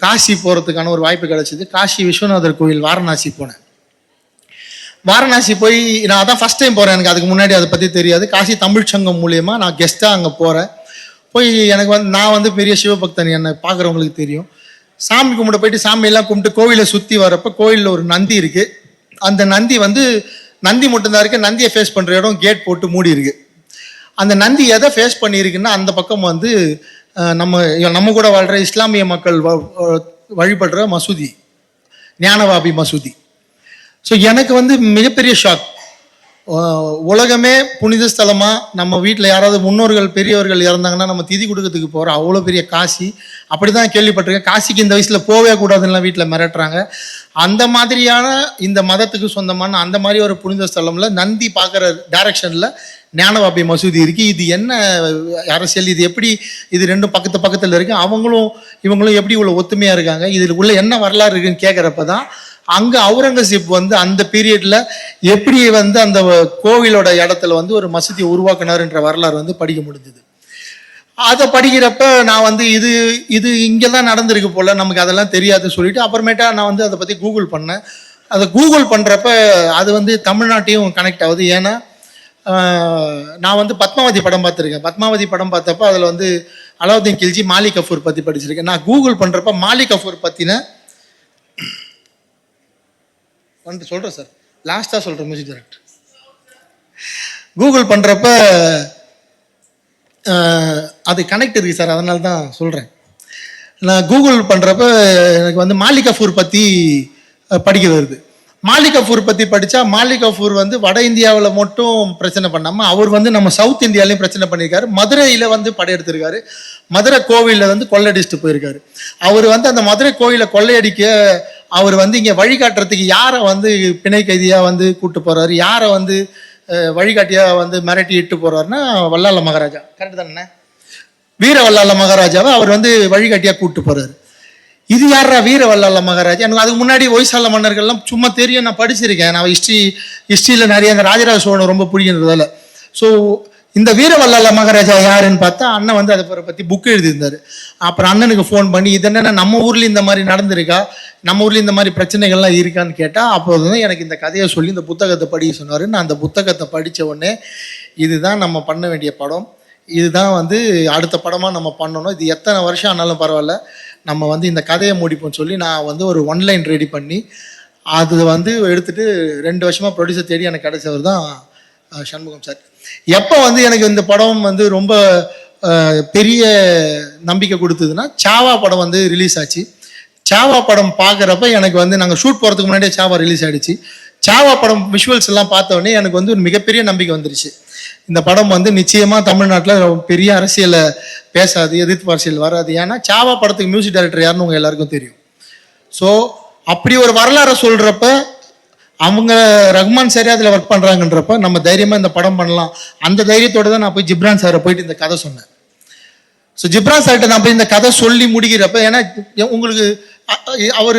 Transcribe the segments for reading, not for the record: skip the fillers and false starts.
காசி போகிறதுக்கான ஒரு வாய்ப்பு கிடைச்சிது. காசி விஸ்வநாதர் கோயில் வாரணாசி போனேன். வாரணாசி போய் நான் அதான் ஃபஸ்ட் டைம் போகிறேன். எனக்கு அதுக்கு முன்னாடி அதை பற்றி தெரியாது. காசி தமிழ் சங்கம் மூலியமாக நான் கெஸ்ட்டாக அங்கே போகிறேன். போய் எனக்கு நான் வந்து பெரிய சிவபக்தன், என்னை பார்க்குறவங்களுக்கு தெரியும். சாமி கும்பிட போயிட்டு சாமியெல்லாம் கும்பிட்டு கோவிலை சுற்றி வரப்போ கோவிலில் ஒரு நந்தி இருக்குது. அந்த நந்தி வந்து நந்தி மட்டும்தான் இருக்குது. நந்தியை ஃபேஸ் பண்ணுற இடம் கேட் போட்டு மூடி இருக்கு. அந்த நந்தி எதை ஃபேஸ் பண்ணியிருக்குன்னா அந்த பக்கம் வந்து நம்ம கூட வாழ்கிற இஸ்லாமிய மக்கள் வழிபடுற மசூதி, ஞானவாபி மசூதி. ஸோ எனக்கு வந்து மிகப்பெரிய ஷாக். உலகமே புனித ஸ்தலமாக நம்ம வீட்டில் யாராவது முன்னோர்கள் பெரியவர்கள் இறந்தாங்கன்னா நம்ம திதி கொடுக்கறதுக்கு போகிறோம். அவ்வளோ பெரிய காசி, அப்படி தான் கேள்விப்பட்டிருக்கேன். காசிக்கு இந்த வயசில் போவே கூடாதுன்னா வீட்டில் மிரட்டுறாங்க. அந்த மாதிரியான இந்த மதத்துக்கு சொந்தமான அந்த மாதிரி ஒரு புனித ஸ்தலம்ல நந்தி பார்க்குற டைரக்ஷனில் ஞானவாபி மசூதி இருக்குது. இது என்ன அரசியல், இது எப்படி, இது ரெண்டும் பக்கத்தில் இருக்கு, இவங்களும் எப்படி இவ்வளோ ஒத்துமையாக இருக்காங்க, இதில் உள்ள என்ன வரலாறு இருக்குன்னு கேட்குறப்ப தான் அங்கே அவுரங்கசீப் வந்து அந்த பீரியட்ல எப்படி வந்து அந்த கோவிலோட இடத்துல வந்து ஒரு மசூதியை உருவாக்கினார்ன்ற வரலாறு வந்து படிக்க முடிஞ்சது. அதை படிக்கிறப்ப நான் வந்து இது இங்கே தான் நடந்திருக்கு போல, நமக்கு அதெல்லாம் தெரியாது சொல்லிட்டு அப்புறமேட்டா நான் வந்து அதை பற்றி கூகுள் பண்ணேன். அதை கூகுள் பண்ணுறப்ப அது வந்து தமிழ்நாட்டையும் கனெக்ட் ஆகுது. ஏன்னா நான் வந்து பத்மாவதி படம் பார்த்துருக்கேன். பத்மாவதி படம் பார்த்தப்ப அதில் வந்து அலாவுதீன் கில்ஜி மாலிக் கஃபூர் பற்றி படிச்சிருக்கேன். நான் கூகுள் பண்ணுறப்ப மாலிக் கஃபூர் பற்றின வந்து சொல்கிறேன் சார், லாஸ்ட்டாக சொல்கிறேன் மியூசிக் டைரக்டர். கூகுள் பண்ணுறப்ப அது கனெக்ட் இருக்குது சார், அதனால தான் சொல்கிறேன். நான் கூகுள் பண்ணுறப்ப எனக்கு வந்து மாலிக் கஃபூர் பற்றி படிக்க வருது. மாலிக் கஃபூர் பற்றி படித்தா மாலிக் கஃபூர் வந்து வட இந்தியாவில் மட்டும் பிரச்சனை பண்ணாமல் அவர் வந்து நம்ம சவுத் இந்தியாலையும் பிரச்சனை பண்ணியிருக்காரு. மதுரையில் வந்து படையெடுத்திருக்காரு. மதுரை கோவிலில் வந்து கொள்ளையடிச்சிட்டு போயிருக்காரு. அவர் வந்து அந்த மதுரை கோவிலை கொள்ளையடிக்க அவர் வந்து இங்கே வழிகாட்டுறதுக்கு யாரை வந்து பிணை கைதியாக வந்து கூப்பிட்டு போகிறாரு, யாரை வந்து வழிகாட்டியாக வந்து மிரட்டி இட்டு போகிறாருன்னா வல்லால மகாராஜா, கரெக்டு தானே, வீர வல்லால மகாராஜாவை அவர் வந்து வழிகாட்டியாக கூப்பிட்டு போகிறாரு. இது யாரா வீர வல்லால மகாராஜா? எனக்கு அதுக்கு முன்னாடி ஒய்சால மன்னர்கள்லாம் சும்மா தெரியும், நான் படிச்சிருக்கேன். நான் ஹிஸ்ட்ரியில் நிறைய அந்த ராஜராஜ சோழன் ரொம்ப பிடிக்கிறதால. ஸோ இந்த வீர வல்லால மகாராஜா யாருன்னு பார்த்தா அண்ணன் வந்து அதை பற்றி புக் எழுதியிருந்தார். அப்புறம் அண்ணனுக்கு ஃபோன் பண்ணி இது என்னென்ன நம்ம ஊரில் இந்த மாதிரி நடந்திருக்கா, நம்ம ஊரில் இந்த மாதிரி பிரச்சனைகள்லாம் இருக்கான்னு கேட்டால் அப்போது தான் எனக்கு இந்த கதையை சொல்லி இந்த புத்தகத்தை படிக்க சொன்னார். நான் அந்த புத்தகத்தை படித்த உடனே இதுதான் நம்ம பண்ண வேண்டிய படம், இதுதான் வந்து அடுத்த படமாக நம்ம பண்ணணும், இது எத்தனை வருஷம் ஆனாலும் பரவாயில்ல, நம்ம வந்து இந்த கதையை முடிப்போம்னு சொல்லி நான் வந்து ஒரு ஒன்லைன் ரெடி பண்ணி அது வந்து எடுத்துகிட்டு 2 வருஷமாக ப்ரொடியூசர் தேடி எனக்கு கிடைச்சவர் தான் சண்முகம் சார். எப்போ வந்து எனக்கு இந்த படம் வந்து ரொம்ப பெரிய நம்பிக்கை கொடுத்ததுன்னா சாவா படம் வந்து ரிலீஸ் ஆச்சு. சாவா படம் பார்க்குறப்ப எனக்கு வந்து நாங்கள் ஷூட் போகிறதுக்கு முன்னாடியே சாவா ரிலீஸ் ஆகிடுச்சு. சாவா படம் விஷுவல்ஸ் எல்லாம் பார்த்த உடனே எனக்கு வந்து ஒரு மிகப்பெரிய நம்பிக்கை வந்துருச்சு. இந்த படம் வந்து நிச்சயமாக தமிழ்நாட்டில் பெரிய அரசியலை பேசாது, எதிர்ப்பு அரசியல் வராது. ஏன்னா சாவா படத்துக்கு மியூசிக் டைரக்டர் யாருன்னு உங்கள் எல்லாருக்கும் தெரியும். ஸோ அப்படி ஒரு வரலாறை சொல்கிறப்ப அவங்க ரஹ்மான் சாரே அதில் ஒர்க் பண்ணுறாங்கன்றப்ப நம்ம தைரியமாக இந்த படம் பண்ணலாம். அந்த தைரியத்தோடு தான் நான் போய் ஜிப்ரான் சாரை போயிட்டு இந்த கதை சொன்னேன். ஸோ ஜிப்ரான் சார்கிட்ட நான் போய் இந்த கதை சொல்லி முடிக்கிறப்ப, ஏன்னா உங்களுக்கு அவர்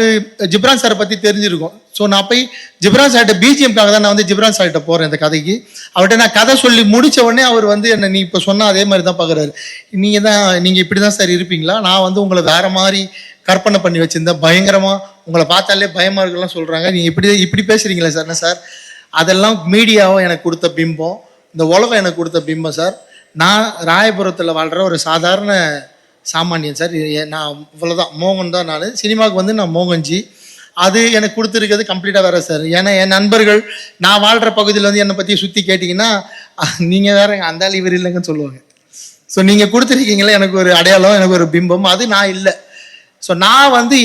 ஜிப்ரான் சாரை பற்றி தெரிஞ்சிருக்கும். ஸோ நான் போய் ஜிப்ரான் சார்கிட்ட பிஜிஎம்காக தான் நான் வந்து ஜிப்ரான் சார்கிட்ட போகிறேன் இந்த கதைக்கு. அவர்கிட்ட நான் கதை சொல்லி முடித்த உடனே அவர் வந்து என்னை நீ இப்போ சொன்னால் அதே மாதிரி தான் பார்க்குறாரு. நீங்கள் இப்படி தான் சார் இருப்பீங்களா, நான் வந்து உங்களை வேற மாதிரி கற்பனை பண்ணி வச்சுருந்தேன், பயங்கரமாக உங்களை பார்த்தாலே பயமாக இருக்கலாம் சொல்கிறாங்க, நீங்கள் இப்படி பேசுகிறீங்களே சார். என்ன சார், அதெல்லாம் மீடியாவும் எனக்கு கொடுத்த பிம்பம், இந்த உலகம் எனக்கு கொடுத்த பிம்பம் சார். நான் ராயபுரத்தில் வாழ்கிற ஒரு சாதாரண சாமானியன் சார். நான் இவ்வளோதான், மோகன் தான். நான் சினிமாவுக்கு வந்து நான் மோகன்ஜி. அது எனக்கு கொடுத்துருக்கிறது கம்ப்ளீட்டாக வேறு சார். ஏன்னா என் நண்பர்கள் நான் வாழ்கிற பகுதியில் வந்து என்னை பற்றி சுற்றி கேட்டிங்கன்னா நீங்கள் வேற அந்த ஆள் இவர் இல்லைங்கன்னு சொல்லுவாங்க. ஸோ நீங்கள் கொடுத்துருக்கீங்களே எனக்கு ஒரு அடையாளம், எனக்கு ஒரு பிம்பம், அது நான் இல்லை. ஸோ நான் வந்து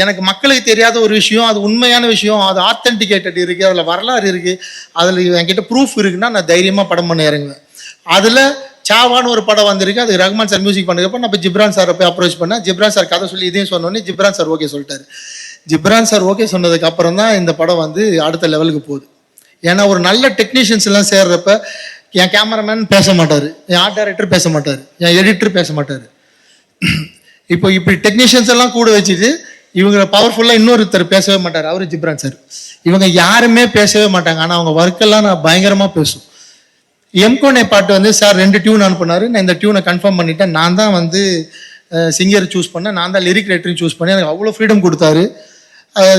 எனக்கு மக்களுக்கு தெரியாத ஒரு விஷயம், அது உண்மையான விஷயம், அது ஆத்தென்டிகேட்டட் இருக்குது, அதில் வரலாறு இருக்குது, அதில் என்கிட்ட ப்ரூஃப் இருக்குன்னா நான் தைரியமாக படம் பண்ண இறங்குவேன். அதில் சாவான்னு ஒரு படம் வந்திருக்கு, அது ரஹ்மான் சார் மியூசிக் பண்ணுறப்ப நான் இப்போ ஜிப்ரான் சாரை போய் அப்ரோச் பண்ணேன். ஜிப்ரான் சார் கதை சொல்லி இதையும் சொன்னோன்னே ஜிப்ரான் சார் ஓகே சொல்லிட்டாரு. ஜிப்ரான் சார் ஓகே சொன்னதுக்கு அப்புறம் தான் இந்த படம் வந்து அடுத்த லெவலுக்கு போகுது. ஏன்னா ஒரு நல்ல டெக்னீஷியன்ஸ் எல்லாம் சேர்றப்ப என் கேமராமேன் பேச மாட்டார், என் ஆர்ட் டைரக்டர் பேச மாட்டார், என் எடிட்டர் பேச மாட்டார். இப்போ இப்படி டெக்னீஷியன்ஸ் எல்லாம் கூட வச்சுட்டு இவங்க பவர்ஃபுல்லாக இன்னொருத்தர் பேசவே மாட்டார், அவரு ஜிப்ரான் சார். இவங்க யாருமே பேசவே மாட்டாங்க, ஆனால் அவங்க ஒர்க்கெல்லாம் நான் பயங்கரமாக பேசும். எம்கோனே பாட்டு வந்து சார் 2 டியூன் அனுப்புனாரு, நான் இந்த டியூனை கன்ஃபார்ம் பண்ணிட்டேன். நான் தான் வந்து சிங்கர் சூஸ் பண்ணேன், நான் தான் லிரிக் ரைட்டரையும் சூஸ் பண்ணி எனக்கு அவ்வளோ ஃப்ரீடம் கொடுத்தாரு.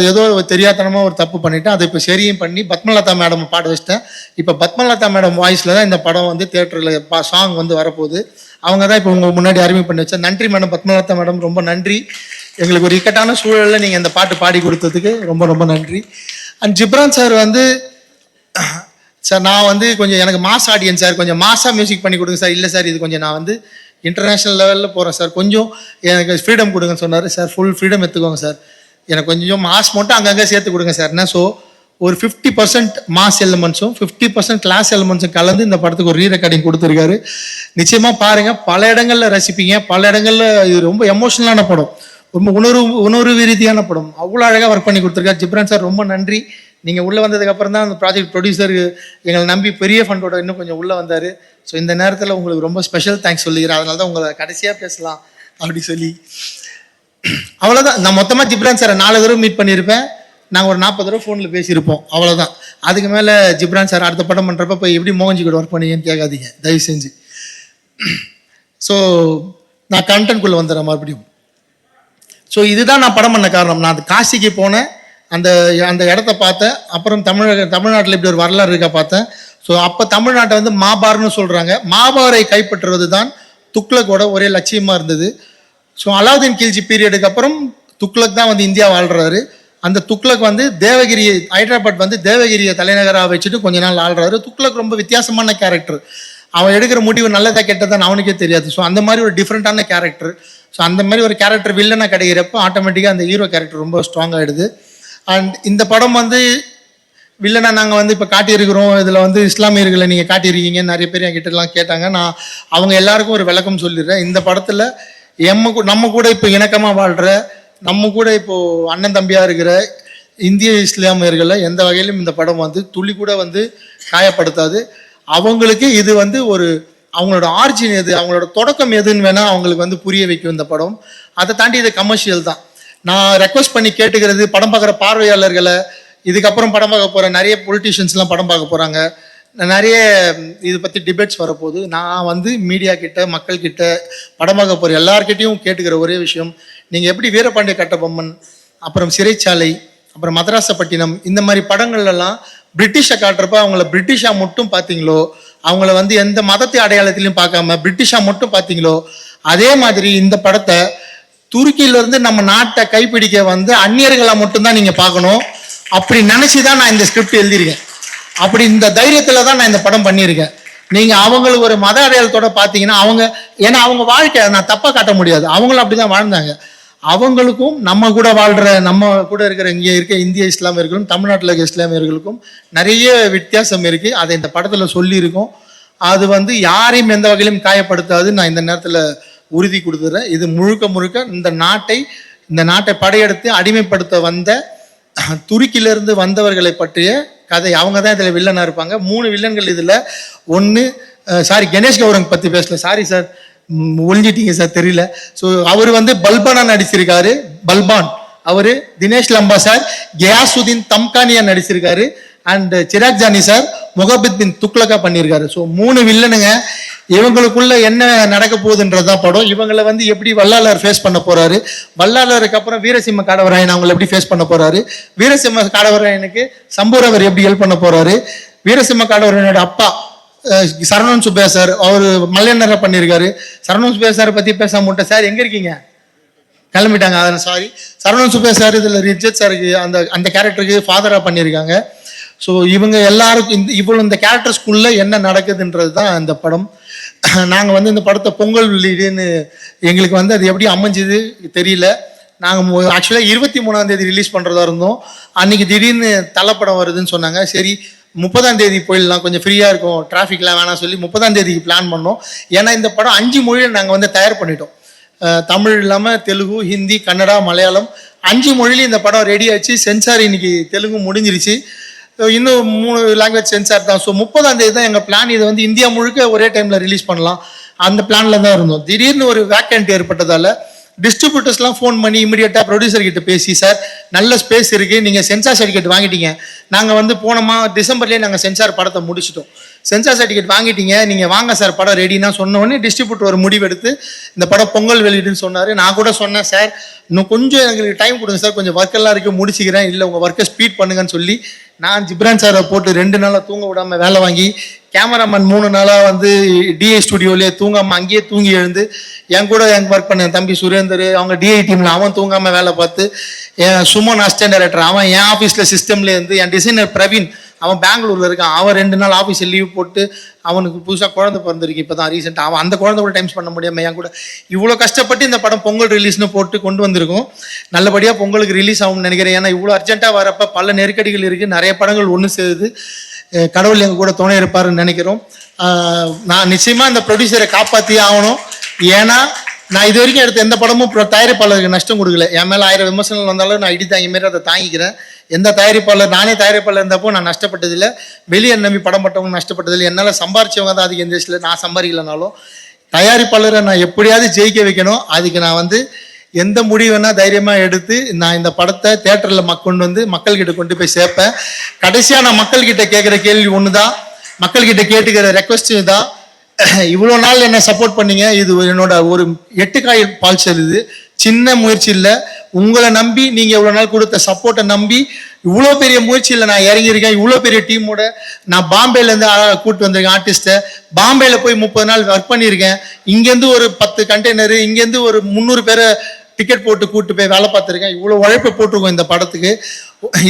ஏதோ தெரியாதனமாக ஒரு தப்பு பண்ணிவிட்டேன், அதை இப்போ சரியும் பண்ணி பத்மலதா மேடம் பாட வச்சிட்டேன். இப்போ பத்மலதா மேடம் வாய்ஸில் தான் இந்த படம் வந்து தியேட்டரில் சாங் வந்து வரப்போகுது. அவங்க தான் இப்போ உங்கள் முன்னாடி அறிமுகம் பண்ணி வச்சேன். நன்றி மேடம், பத்மலதா மேடம், ரொம்ப நன்றி. எங்களுக்கு ஒரு இக்கட்டான சூழலில் நீங்கள் இந்த பாட்டு பாடி கொடுத்ததுக்கு ரொம்ப ரொம்ப நன்றி. அண்ட் ஜிப்ரான் சார் வந்து, சார் நான் வந்து கொஞ்சம் எனக்கு மாஸ் ஆடியன்ஸ் சார், கொஞ்சம் மாஸாக மியூசிக் பண்ணி கொடுங்க சார். இல்லை சார், இது கொஞ்சம் நான் வந்து இன்டர்நேஷ்னல் லெவலில் போகிறேன் சார், கொஞ்சம் எனக்கு ஃப்ரீடம் கொடுங்கன்னு சொன்னார். சார் ஃபுல் ஃப்ரீடம் எடுத்துக்கோங்க சார், எனக்கு கொஞ்சம் மாஸ் மட்டும் அங்கங்கே சேர்த்து கொடுங்க சார்னா. ஸோ ஒரு 50% மாஸ் எலிமெண்ட்ஸும் 50% கிளாஸ் எலிமெண்ட்ஸும் கலந்து இந்த படத்துக்கு ஒரு ரீ ரெக்கார்டிங் கொடுத்துருக்காரு. நிச்சயமாக பாருங்கள், பல இடங்களில் ரசிப்பீங்க, பல இடங்களில் இது ரொம்ப எமோஷனலான படம், ரொம்ப உணர்வு ரீதியான படம், அவ்வளோ அழகாக ஒர்க் பண்ணி கொடுத்துருக்காரு. ஜிப்ரான் சார் ரொம்ப நன்றி. நீங்கள் உள்ளே வந்ததுக்கப்புறம் தான் அந்த ப்ராஜெக்ட் ப்ரொடியூசர் எங்களை நம்பி பெரிய ஃபண்டோட இன்னும் கொஞ்சம் உள்ளே வந்தார். ஸோ இந்த நேரத்தில் உங்களுக்கு ரொம்ப ஸ்பெஷல் தேங்க்ஸ் சொல்லிக்கிறேன். அதனால தான் உங்களை கடைசியாக பேசலாம் அப்படி சொல்லி. அவ்வளோதான். நான் மொத்தமாக ஜிப்ரான் சாரை 4 தடவை மீட் பண்ணியிருப்பேன், நாங்கள் ஒரு 40 தடவை ஃபோனில் பேசியிருப்போம், அவ்வளோதான். அதுக்கு மேலே ஜிப்ரான் சார் அடுத்த படம் பண்ணுறப்ப போய் எப்படி மோகன்ஜி கூட ஒர்க் பண்ணீங்கன்னு கேட்காதீங்க தயவு செஞ்சு. ஸோ நான் கண்டென்ட்குள்ளே வந்துடுறேன் மறுபடியும். ஸோ இதுதான் நான் படம் பண்ண காரணம். நான் அது காசிக்கு போனேன், அந்த அந்த இடத்த பார்த்தேன், அப்புறம் தமிழ்நாட்டில் இப்படி ஒரு வரலாறு இருக்கா பார்த்தேன். ஸோ அப்போ தமிழ்நாட்டை வந்து மாபார்னு சொல்கிறாங்க. மாபாரை கைப்பற்றுவது தான் துக்ளக்கோட ஒரே லட்சியமாக இருந்தது. ஸோ அலாவுதீன் கில்ஜி பீரியடுக்கு அப்புறம் துக்ளக் தான் வந்து இந்தியா வாழ்கிறாரு. அந்த துக்ளக் வந்து தேவகிரியை, ஹைதராபாத் வந்து தேவகிரியை தலைநகராக வச்சுட்டு கொஞ்ச நாள் ஆள்றாரு. துக்ளக் ரொம்ப வித்தியாசமான கேரக்டர், அவன் எடுக்கிற முடிவு நல்லதா கெட்டதான் அவனுக்கே தெரியாது. ஸோ அந்த மாதிரி ஒரு டிஃப்ரெண்ட்டான கேரக்டர். ஸோ அந்த மாதிரி ஒரு கேரக்டர் வில்லனாக கிடைக்கிறப்போ ஆட்டோமேட்டிக்காக அந்த ஹீரோ கேரக்டர் ரொம்ப ஸ்ட்ராங் ஆகிடுது. அண்ட் இந்த படம் வந்து வில்லனா நாங்கள் வந்து இப்போ காட்டியிருக்கிறோம், இதில் வந்து இஸ்லாமியர்களை நீங்கள் காட்டியிருக்கீங்க, நிறைய பேர் என்கிட்டலாம் கேட்டாங்க. நான் அவங்க எல்லாருக்கும் ஒரு விளக்கம் சொல்லிடுறேன். இந்த படத்தில் நம்ம கூட இப்போ இணக்கமாக வாழ்கிற, நம்ம கூட இப்போது அண்ணன் தம்பியாக இருக்கிற இந்திய இஸ்லாமியர்களை எந்த வகையிலும் இந்த படம் வந்து துளி கூட வந்து காயப்படுத்தாது. அவங்களுக்கு இது வந்து ஒரு அவங்களோட ஆரிஜின் எது, அவங்களோட தொடக்கம் எதுன்னு வேணால் அவங்களுக்கு வந்து புரிய வைக்கும் இந்த படம். அதை தாண்டி இது கமர்ஷியல் தான். நான் ரெக்வஸ்ட் பண்ணி கேட்டுக்கிறது, படம் பார்க்குற பார்வையாளர்களை, இதுக்கப்புறம் படம் பார்க்க போகிற நிறைய பொலிட்டீஷியன்ஸ்லாம் படம் பார்க்க போகிறாங்க, நிறைய இதை பற்றி டிபேட்ஸ் வரப்போகுது. நான் வந்து மீடியா கிட்ட, மக்கள்கிட்ட, படம் பார்க்க போகிற எல்லார்கிட்டையும் கேட்டுக்கிற ஒரே விஷயம், நீங்கள் எப்படி வீரபாண்டிய கட்டபொம்மன், அப்புறம் சிறைச்சாலை, அப்புறம் மதராசப்பட்டினம், இந்த மாதிரி படங்கள்லாம் பிரிட்டிஷை காட்டுறப்ப அவங்கள பிரிட்டிஷாக மட்டும் பார்த்தீங்களோ, அவங்கள வந்து எந்த மதத்தை அடையாளத்திலையும் பார்க்காம பிரிட்டிஷாக மட்டும் பார்த்தீங்களோ, அதே மாதிரி இந்த படத்தை துருக்கியிலேருந்து நம்ம நாட்டை கைப்பிடிக்க வந்து அந்நியர்களாக மட்டும்தான் நீங்கள் பார்க்கணும். அப்படி நினச்சி தான் நான் இந்த ஸ்கிரிப்ட் எழுதியிருக்கேன். அப்படி இந்த தைரியத்தில் தான் நான் இந்த படம் பண்ணியிருக்கேன். நீங்கள் அவங்களுக்கு ஒரு மத அடையாளத்தோட பார்த்தீங்கன்னா ஏன்னா அவங்க வாழ்க்கை நான் தப்பாக காட்ட முடியாது, அவங்களும் அப்படி தான் வாழ்ந்தாங்க. அவங்களுக்கும் நம்ம கூட வாழ்கிற, நம்ம கூட இருக்கிற இங்கே இருக்க இந்திய இஸ்லாமியர்களும் தமிழ்நாட்டில் இருக்க இஸ்லாமியர்களுக்கும் நிறைய வித்தியாசம் இருக்குது. அதை இந்த படத்தில் சொல்லியிருக்கோம். அது வந்து யாரையும் எந்த வகையிலும் காயப்படுத்தாது, நான் இந்த நேரத்தில் உறுதி கொடுத்துட்றேன். இது முழுக்க இந்த நாட்டை படையெடுத்து அடிமைப்படுத்த வந்த துருக்கியிலிருந்து வந்தவர்களை பற்றிய கதை. அவங்க தான் இதில் வில்லனாக இருப்பாங்க. 3 வில்லன்கள் இதில். ஒன்று கணேஷ் கௌரங் பற்றி பேசல, சாரி சார், ஒழிஞ்சிட்டீங்க சார், தெரியல. ஸோ அவர் வந்து பல்பானா நடிச்சிருக்காரு, பல்பான். அவர் தினேஷ் லம்பா சார் கயாசுதீன் தம்கானியா நடிச்சிருக்காரு. அண்ட் சிராக் ஜானி சார் முகபித் பின் துக்ளக்கா பண்ணியிருக்காரு. ஸோ 3 வில்லனுங்க. இவங்களுக்குள்ள என்ன நடக்க போகுதுன்றதுதான் படம். இவங்களை வந்து எப்படி வல்லாளர் ஃபேஸ் பண்ண போறாரு, வல்லாளருக்கு அப்புறம் வீரசிம்ம காடவராயன் அவங்களை எப்படி ஃபேஸ் பண்ண போறாரு, வீரசிம்ம காடவராயனுக்கு சம்பூரவர் எப்படி ஹெல்ப் பண்ண போறாரு, வீரசிம்ம காடவராயனோட அப்பா சரவணன் சுப்பையா சார், அவர் மல்லையனரை பண்ணியிருக்காரு. சரவணன் சுப்பையா சார் பற்றி பேச மாட்டேன் சார், எங்கே இருக்கீங்க, கிளம்பிட்டாங்க, அதனால் சாரி. சரவணன் சுப்பையா சார் இதில் ரிஜத் சாருக்கு அந்த கேரக்டருக்கு ஃபாதராக பண்ணியிருக்காங்க. ஸோ இவங்க எல்லாருக்கும் இந்த கேரக்டர்ஸ்குள்ளே என்ன நடக்குதுன்றது தான் இந்த படம். நாங்கள் வந்து இந்த படத்தை பொங்கல் லீடுன்னு எங்களுக்கு வந்து அது எப்படி அமைஞ்சுது தெரியல. நாங்கள் ஆக்சுவலாக 23ஆம் தேதி ரிலீஸ் பண்ணுறதா இருந்தோம். அன்றைக்கி திடீர்னு தலைப்படம் வருதுன்னு சொன்னாங்க. சரி 30ஆம் தேதி போயிடலாம், கொஞ்சம் ஃப்ரீயாக இருக்கும், டிராஃபிக்லாம் வேணாம் சொல்லி 30ஆம் தேதிக்கு பிளான் பண்ணோம். ஏன்னா இந்த படம் 5 மொழியில் நாங்கள் வந்து தயார் பண்ணிட்டோம். தமிழ் இல்லாமல் தெலுங்கு, ஹிந்தி, கன்னடா, மலையாளம் 5 மொழியிலையும் இந்த படம் ரெடி ஆச்சு. சென்சார் இன்னைக்கு தெலுங்கு முடிஞ்சிருச்சு, இன்னும் 3 லாங்குவேஜ் சென்சார் தான். ஸோ 30ஆம் தேதி தான் எங்கள் பிளான். இதை வந்து இந்தியா முழுக்க ஒரே டைமில் ரிலீஸ் பண்ணலாம், அந்த பிளானில் தான் இருந்தோம். திடீர்னு ஒரு வேக்கண்ட் ஏற்பட்டதால் டிஸ்ட்ரிபியூட்டர்ஸ்லாம் ஃபோன் பண்ணி இமீடியட்டாக ப்ரொடியூசர் கிட்ட பேசி, சார் நல்ல ஸ்பேஸ் இருக்குது, நீங்கள் சென்சார் சர்டிஃபிகேட் வாங்கிட்டீங்க, நாங்கள் வந்து போனோமா டிசம்பர்லேயே நாங்கள் சென்சார் படத்தை முடிச்சிட்டோம், சென்சார் சர்டிஃபிகேட் வாங்கிட்டீங்க, நீங்கள் வாங்க சார் படம் ரெடினா சொன்ன உடனே டிஸ்ட்ரிபியூட்டர் ஒரு முடிவெடுத்து இந்த படம் பொங்கல் வெளியிடுன்னு சொன்னார். நான் கூட சொன்னேன், சார் இன்னும் கொஞ்சம் எங்களுக்கு டைம் கொடுங்க சார், கொஞ்சம் ஒர்க்கெல்லாம் இருக்குது முடிச்சுக்கிறேன், இல்லை உங்கள் ஒர்க்கை ஸ்பீட் பண்ணுங்கன்னு சொல்லி நான் ஜிப்ரான் சாரை போட்டு 2 நாளாக தூங்க விடாமல் வேலை வாங்கி, கேமராமேன் 3 நாளாக வந்து டிஐ ஸ்டுடியோலேயே தூங்காமல் அங்கேயே தூங்கி எழுந்து என் கூட ஒர்க் பண்ண என் தம்பி சுரேந்தர் அவங்க டிஐ டீமில் அவன் தூங்காமல் வேலை பார்த்து, என் சுமன் அசிஸ்டன்ட் டைரக்டர் அவன் என் ஆஃபீஸில் சிஸ்டம்லேருந்து, என் டிசைனர் பிரவீன் அவன் பெங்களூரில் இருக்கான், அவன் 2 நாள் ஆஃபீஸில் லீவ் போட்டு அவனுக்கு புதுசாக குழந்தை பிறந்திருக்கு இப்போ தான் ரீசெண்டாக, அவன் அந்த குழந்தை கூட டைம் பண்ண முடியாமல் என் கூட இவ்வளோ கஷ்டப்பட்டு இந்த படம் பொங்கல் ரிலீஸ்னு போட்டு கொண்டு வந்திருக்கோம். நல்லபடியாக பொங்கலுக்கு ரிலீஸ் ஆகும்னு நினைக்கிறேன். ஏன்னா இவ்வளோ அர்ஜென்ட்டாக வரப்போ பல நெருக்கடிகள் இருக்குது, நிறைய படங்கள் ஒன்று சேருது. கடவுள் எங்கள் கூட துணை இருப்பாருன்னு நினைக்கிறோம். நான் நிச்சயமாக இந்த ப்ரொடியூசரை காப்பாற்றியே ஆகணும். ஏன்னா நான் இது வரைக்கும் எடுத்த எந்த படமும் தயாரிப்பாளருக்கு நஷ்டம் கொடுக்கல. என் மேலே 1000 விமர்சனங்கள் வந்தாலும் நான் இடி தாங்கி மாரி அதை தாங்கிக்கிறேன். எந்த தயாரிப்பாளர், நானே தயாரிப்பாளர் இருந்தப்போ நான் நஷ்டப்பட்டதில்லை, வெளியே நம்பி படம் பட்டவங்க நஷ்டப்பட்டதில்லை. என்னால் சம்பாரிச்சவங்க தான் அதுக்கு எந்த விஷயத்தில் நான் சம்பாதிக்கலனாலும் தயாரிப்பாளரை நான் எப்படியாவது ஜெயிக்க வைக்கணும். அதுக்கு நான் வந்து எந்த முடிவுன்னா தைரியமாக எடுத்து நான் இந்த படத்தை தேட்டரில் கொண்டு வந்து மக்கள்கிட்ட கொண்டு போய் சேர்ப்பேன். கடைசியாக நான் மக்கள்கிட்ட கேட்குற கேள்வி ஒன்று தான், மக்கள்கிட்ட கேட்டுக்கிற ரெக்வஸ்ட் தான், இவ்வளோ நாள் என்ன சப்போர்ட் பண்ணீங்க, இது என்னோட ஒரு 8 காய் பால்சல், இது சின்ன முயற்சி இல்லை. உங்களை நம்பி நீங்கள் இவ்வளோ நாள் கொடுத்த சப்போர்ட்டை நம்பி இவ்வளோ பெரிய முயற்சியில் நான் இறங்கியிருக்கேன். இவ்வளோ பெரிய டீமோட நான் பாம்பேலேருந்து கூப்பிட்டு வந்திருக்கேன் ஆர்டிஸ்ட்டை. பாம்பேயில் போய் 30 நாள் ஒர்க் பண்ணியிருக்கேன். இங்கேருந்து ஒரு 10 கண்டெய்னரு, இங்கேருந்து ஒரு 300 பேரை டிக்கெட் போட்டு கூப்பிட்டு போய் வேலை பார்த்துருக்கேன். இவ்வளோ உழைப்பை போட்டிருக்கோம் இந்த படத்துக்கு.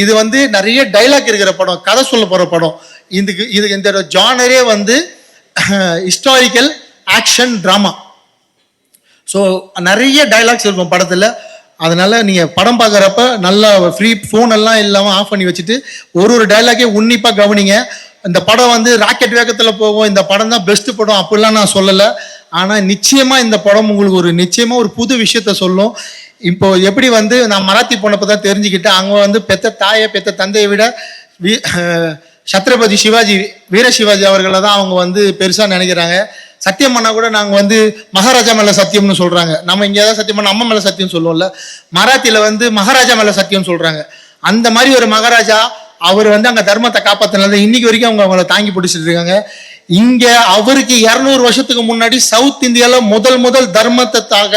இது வந்து நிறைய டைலாக் இருக்கிற படம், கதை சொல்ல போகிற படம். இதுக்கு இந்த ஜானரே வந்து ஹிஸ்டாரிக்கல் ஆக்ஷன் ட்ராமா. ஸோ நிறைய டைலாக்ஸ் இருக்கும் படத்தில். அதனால நீங்கள் படம் பார்க்குறப்ப நல்லா ஃப்ரீ ஃபோன் எல்லாம் இல்லாமல் ஆஃப் பண்ணி வச்சுட்டு ஒரு டைலாக்கே உன்னிப்பாக கவனிங்க. இந்த படம் வந்து ராக்கெட் வேகத்தில் போகும், இந்த படம் தான் பெஸ்ட் படம் அப்படிலாம் நான் சொல்லலை. ஆனால் நிச்சயமாக இந்த படம் உங்களுக்கு நிச்சயமாக ஒரு புது விஷயத்த சொல்லும். இப்போ எப்படி வந்து நான் மராத்தி போனப்போ தான் தெரிஞ்சுக்கிட்டேன், அங்கே வந்து பெத்த தாயை பெத்த தந்தையை விட சத்ரபதி சிவாஜி, வீர சிவாஜி அவர்களை தான் அவங்க வந்து பெருசாக நினைக்கிறாங்க. சத்தியம் பண்ணா கூட நாங்கள் வந்து மகாராஜா மேலே சத்தியம்னு சொல்கிறாங்க. நம்ம இங்கே ஏதாவது சத்தியம் பண்ண அம்மா மேலே சத்தியம் சொல்லுவோம்ல, மராத்தியில் வந்து மகாராஜா மேலே சத்தியம் சொல்கிறாங்க. அந்த மாதிரி ஒரு மகாராஜா அவர் வந்து அங்கே தர்மத்தை காப்பாற்றினது இன்னைக்கு வரைக்கும் அவங்கள தாங்கி பிடிச்சிட்டு இருக்காங்க. இங்கே அவருக்கு 200 வருஷத்துக்கு முன்னாடி சவுத் இந்தியாவில் முதல் தர்மத்துக்காக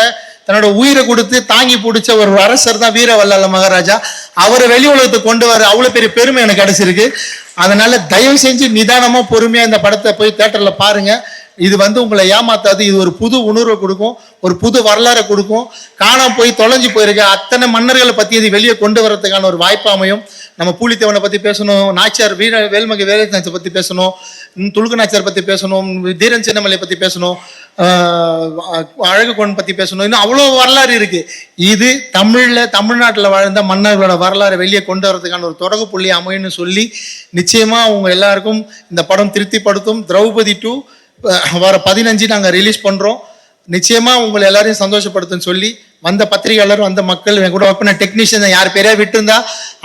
தன்னோட உயிரை கொடுத்து தாங்கி பிடிச்ச ஒரு அரசர் தான் வீரவல்லால மகாராஜா. அவரை வெளி உலகத்துக்கு கொண்டு வர அவ்வளோ பெரிய பெருமை எனக்கு கிடைச்சிருக்கு. அதனால தயவு செஞ்சு நிதானமாக பொறுமையாக இந்த படத்தை போய் தேட்டரில் பாருங்க. இது வந்து உங்களை ஏமாத்தாது, இது ஒரு புது உணர்வை கொடுக்கும், ஒரு புது வரலாறை கொடுக்கும். காணாம போய் தொலைஞ்சு போயிருக்க அத்தனை மன்னர்களை பற்றி இது வெளியே கொண்டு வரதுக்கான ஒரு வாய்ப்பு அமையும். நம்ம பூலித்தேவனை பற்றி பேசணும், நாச்சியார் வேல்மகை வேலுநாச்சியார் பற்றி பேசணும், துலுக்கு நாச்சியார் பற்றி பேசணும், தீரன் சின்னமலை பற்றி பேசணும், அழகுகோன் பற்றி பேசணும். இன்னும் அவ்வளோ வரலாறு இருக்கு. இது தமிழ்நாட்டில் வாழ்ந்த மன்னர்களோட வரலாறை வெளியே கொண்டு வரதுக்கான ஒரு தொடக்க புள்ளி அமையும்னு சொல்லி நிச்சயமா அவங்க எல்லாருக்கும் இந்த படம் திருப்திப்படுத்தும். திரௌபதி 2 வர 15 நாங்கள் ரிலீஸ் பண்ணுறோம். நிச்சயமா உங்களை எல்லாரையும் சந்தோஷப்படுத்துன்னு சொல்லி வந்த பத்திரிகையாளரும் வந்த மக்கள், என் கூட ஒர்க் பண்ண டெக்னீஷியன் யார் பேரையா விட்டுருந்தா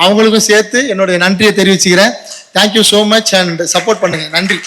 அவங்களுக்கும் சேர்த்து என்னுடைய நன்றியை தெரிவிச்சுக்கிறேன். Thank you so much and support பண்ணுங்க. நன்றி.